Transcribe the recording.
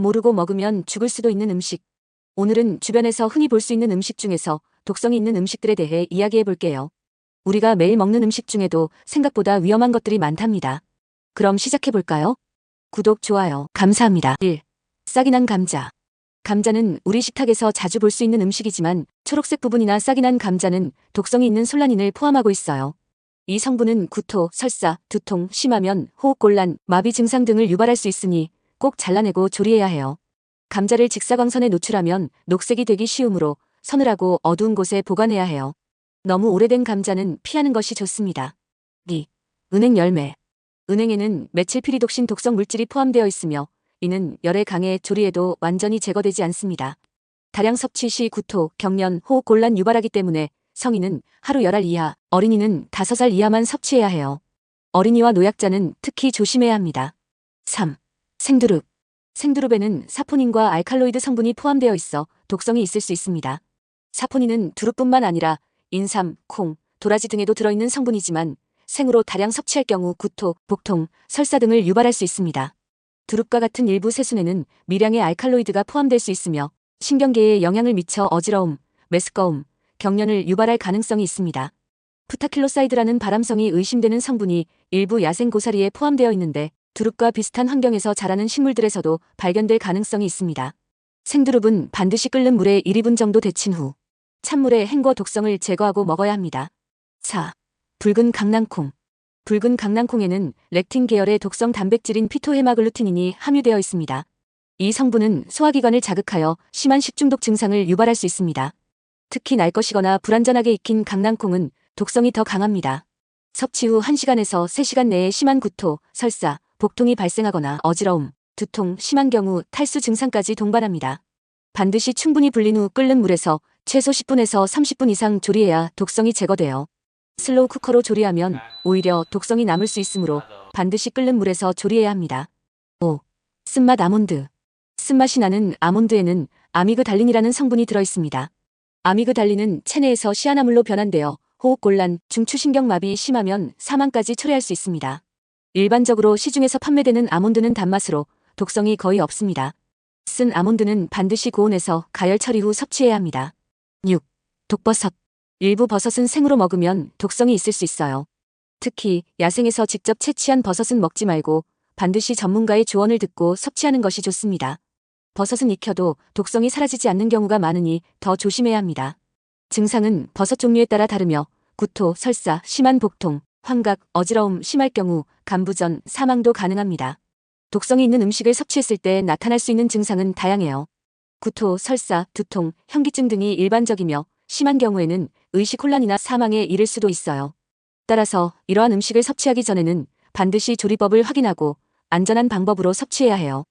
모르고 먹으면 죽을 수도 있는 음식. 오늘은 주변에서 흔히 볼 수 있는 음식 중에서 독성이 있는 음식들에 대해 이야기해 볼게요. 우리가 매일 먹는 음식 중에도 생각보다 위험한 것들이 많답니다. 그럼 시작해 볼까요? 구독, 좋아요, 감사합니다. 1. 싹이 난 감자. 감자는 우리 식탁에서 자주 볼 수 있는 음식이지만 초록색 부분이나 싹이 난 감자는 독성이 있는 솔라닌을 포함하고 있어요. 이 성분은 구토, 설사, 두통, 심하면 호흡곤란, 마비 증상 등을 유발할 수 있으니 꼭 잘라내고 조리해야 해요. 감자를 직사광선에 노출하면 녹색이 되기 쉬우므로 서늘하고 어두운 곳에 보관해야 해요. 너무 오래된 감자는 피하는 것이 좋습니다. 2. 은행 열매. 은행에는 메칠피리독신 독성 물질이 포함되어 있으며 이는 열에 강해 조리해도 완전히 제거되지 않습니다. 다량 섭취 시 구토, 경련, 호흡곤란 유발하기 때문에 성인은 하루 10알 이하, 어린이는 5살 이하만 섭취해야 해요. 어린이와 노약자는 특히 조심해야 합니다. 3. 생두릅. 생두릅에는 사포닌과 알칼로이드 성분이 포함되어 있어 독성이 있을 수 있습니다. 사포닌은 두릅뿐만 아니라 인삼, 콩, 도라지 등에도 들어있는 성분이지만 생으로 다량 섭취할 경우 구토, 복통, 설사 등을 유발할 수 있습니다. 두릅과 같은 일부 새순에는 미량의 알칼로이드가 포함될 수 있으며 신경계에 영향을 미쳐 어지러움, 메스꺼움, 경련을 유발할 가능성이 있습니다. 프타킬로사이드라는 발암성이 의심되는 성분이 일부 야생 고사리에 포함되어 있는데 두릅과 비슷한 환경에서 자라는 식물들에서도 발견될 가능성이 있습니다. 생두릅은 반드시 끓는 물에 1~2분 정도 데친 후 찬물에 헹궈 독성을 제거하고 먹어야 합니다. 4. 붉은 강낭콩. 붉은 강낭콩에는 렉틴 계열의 독성 단백질인 피토헤마글루티닌이 함유되어 있습니다. 이 성분은 소화기관을 자극하여 심한 식중독 증상을 유발할 수 있습니다. 특히 날 것이거나 불완전하게 익힌 강낭콩은 독성이 더 강합니다. 섭취 후 1시간에서 3시간 내에 심한 구토, 설사, 복통이 발생하거나 어지러움, 두통, 심한 경우 탈수 증상까지 동반합니다. 반드시 충분히 불린 후 끓는 물에서 최소 10분에서 30분 이상 조리해야 독성이 제거돼요. 슬로우 쿠커로 조리하면 오히려 독성이 남을 수 있으므로 반드시 끓는 물에서 조리해야 합니다. 5. 쓴맛 아몬드. 쓴맛이 나는 아몬드에는 아미그달린이라는 성분이 들어있습니다. 아미그달린은 체내에서 시아나물로 변환되어 호흡곤란, 중추신경마비 심하면 사망까지 초래할 수 있습니다. 일반적으로 시중에서 판매되는 아몬드는 단맛으로 독성이 거의 없습니다. 쓴 아몬드는 반드시 고온에서 가열 처리 후 섭취해야 합니다. 6. 독버섯. 일부 버섯은 생으로 먹으면 독성이 있을 수 있어요. 특히 야생에서 직접 채취한 버섯은 먹지 말고 반드시 전문가의 조언을 듣고 섭취하는 것이 좋습니다. 버섯은 익혀도 독성이 사라지지 않는 경우가 많으니 더 조심해야 합니다. 증상은 버섯 종류에 따라 다르며 구토, 설사, 심한 복통, 환각, 어지러움 심할 경우 간부전, 사망도 가능합니다. 독성이 있는 음식을 섭취했을 때 나타날 수 있는 증상은 다양해요. 구토, 설사, 두통, 현기증 등이 일반적이며 심한 경우에는 의식혼란이나 사망에 이를 수도 있어요. 따라서 이러한 음식을 섭취하기 전에는 반드시 조리법을 확인하고 안전한 방법으로 섭취해야 해요.